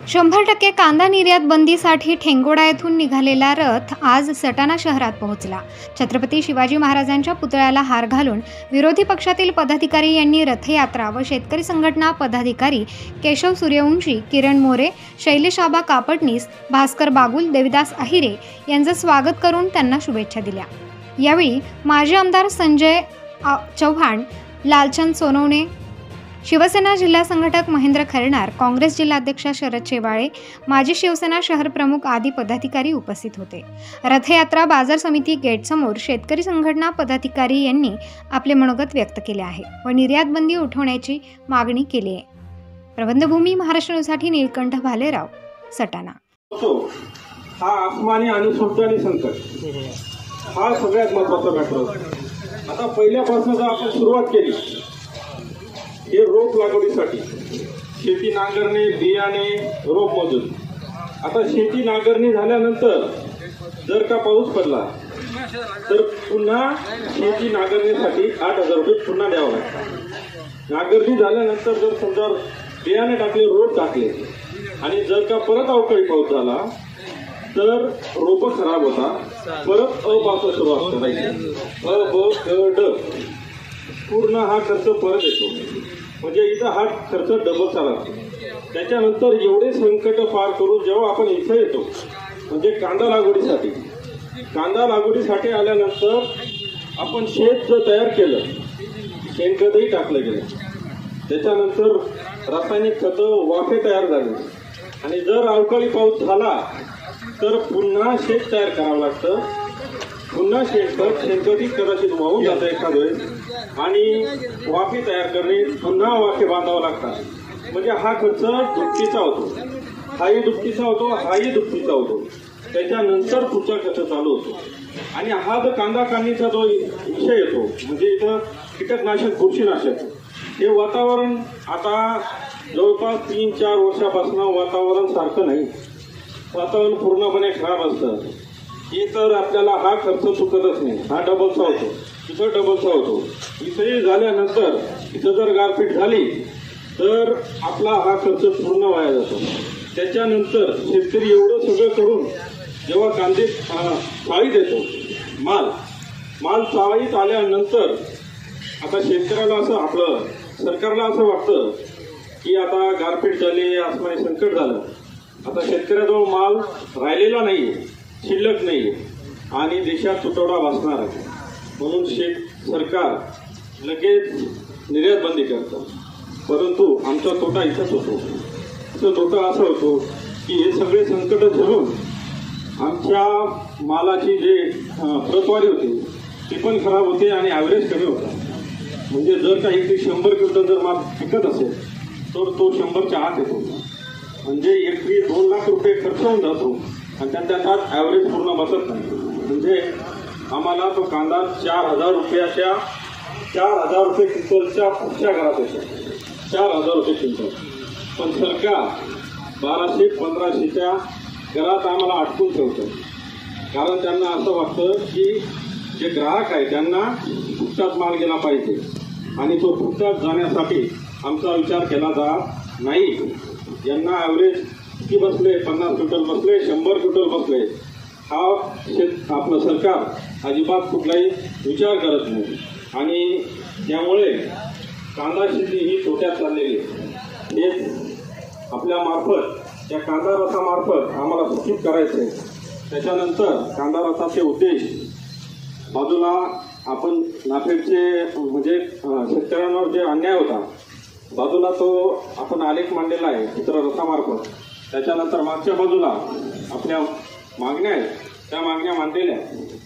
100% कांदा निर्यात बंदीसाठी ठेंगोडा येथून निघालेला रथ आज सटाणा शहरात पोहोचला। छत्रपती शिवाजी महाराजांच्या पुतळ्याला हार घालून विरोधी पक्षातील पदाधिकारी यांनी रथयात्रा व शेतकरी संघटना पदाधिकारी केशव सूर्यवंशी, किरण मोरे, शैलेश आबा कापडनीस, भास्कर बागुल, देविदास अहिरे यांचे स्वागत करून त्यांना शुभेच्छा दिल्या। यावेळी माजी आमदार संजय चव्हाण, लालचंद सोनवणे, शिवसेना जिल्हा संघटक महेंद्र खैरनार, काँग्रेस जिल्हाध्यक्ष शरद शेवाळे, माजी शिवसेना शहर प्रमुख आदी पदाधिकारी उपस्थित होते। रथयात्रा बाजार समिती गेट समोर शेतकरी संघटना पदाधिकारी यांनी आपले मनोगत व्यक्त केले आहे व निर्यात बंदी उठवण्याची मागणी केली आहे। प्रबंधभूमी महाराष्ट्र न्यूजसाठी नीलकंठ भालेराव, सटाणा। हा आसमानी आणि सुलतानी संकट हा सगळ्यात महत्त्वाचा मॅटर। आता पहिल्यापासून जर आपण सुरुवात केली, हे रोप लागवडीसाठी शेती नांगरणे, बियाणे, रोप मजूर। आता शेती नांगरणी झाल्यानंतर जर का पाऊस पडला तर पुन्हा शेती नांगरणीसाठी 8,000 रुपये पुन्हा द्यावं लागतं। नांगरणी झाल्यानंतर जर समजा बियाणे टाकले, रोप टाकले आणि जर का परत अवकाळी पाऊस झाला तर रोप खराब होता, परत पावसा सुरुवात करायची। ड पूर्ण हा खर्च परत येतो, म्हणजे इथं हा खर्च डबल झाला। त्याच्यानंतर एवढे संकट पार करून जेव्हा आपण इथं येतो, म्हणजे कांदा लागवडीसाठी आल्यानंतर आपण शेत जर तयार केलं, शेणखतही टाकलं गेलं, त्याच्यानंतर रासायनिक खतं, वाफे तयार झाले आणि जर अवकाळी पाऊस झाला तर पुन्हा शेत तयार करावं लागतं। पुन्हा शेणखतही कदाचित वाहून जातं एखाद वेळेस आणि वाफे तयार करणे, पुन्हा वाफे बांधावं लागतात। म्हणजे हा खर्च दुपटीचा होतो, हाही दुपटीचा होतो, त्याच्यानंतर पुढचा खर्च चालू होतो। आणि हा जो कांदा काढणीचा जो विषय येतो, म्हणजे इथं कीटकनाशक, बुरशीनाशक, हे वातावरण आता जवळपास 3-4 वर्षापासून वातावरण सारखं नाही, वातावरण पूर्णपणे खराब असतं। हे तर आपल्याला हा खर्च चुकतच नाही, हा डबलचा होतो, इथं डबलचा होतो। इथंही झाल्यानंतर इथं जर गारपीट झाली तर आपला हा खर्च पूर्ण वाया जातो। त्याच्यानंतर शेतकरी एवढं सगळं करून जेव्हा कांदे चाळीत येतो, माल चाळीत आल्यानंतर आता शेतकऱ्याला असं, आपलं सरकारला असं वाटतं की आता गारपीट झाली, आसमानी संकट झालं, आता शेतकऱ्याजवळ माल राहिलेला नाहीये, शिल्लक नाहीये आणि देशात तुटवडा भासणार आहे, म्हणून सरकार लगेच निर्यात बंदी करतं। परंतु आमचा तोटा इथंच होतो। तो तोटा असा होतो की हे सगळे संकट झेलून आमच्या मालाची जे प्रतवारी होती ती पण खराब होते आणि ॲव्हरेज कमी होता। म्हणजे जर का एकरी 100 क्विंटल जर माल पिकत असेल तर तो 100च्या आत येतो, म्हणजे एकरी 2 लाख रुपये खर्च होऊन जातो आणि त्याच्यात ॲव्हरेज पूर्ण बसत नाही। म्हणजे आम्हाला तो कांदा 4,000 रुपये क्विंटलच्या पुढच्या घरात येतो, 4,000 रुपये क्विंटल। पण सरकार 1200-1500च्या घरात आम्हाला अटकून ठेवतं, कारण त्यांना असं वाटतं की जे ग्राहक आहे त्यांना फुकटात माल गेला पाहिजे आणि तो फुकटात जाण्यासाठी आमचा विचार केला जात नाही। यांना ॲव्हरेज किती बसले, 50 क्विंटल बसले, 100 क्विंटल बसले, हा आपलं सरकार अजिबात कुठलाही विचार करत नाही आणि त्यामुळे कांदा शेती ही तोट्यात चाललेली आहे। हे आपल्या मार्फत, त्या कांदा रसामार्फत आम्हाला सूचित करायचं आहे। त्याच्यानंतर कांदा रसाचे उद्देश बाजूला आपण नाफेडचे, म्हणजे शेतकऱ्यांवर जे अन्याय होता, बाजूला तो आपण आलेख मांडलेला आहे इतर रसामार्फत। त्याच्यानंतर मागच्या बाजूला आपल्या मागण्या आहेत, त्या मागण्या मांडलेल्या आहेत।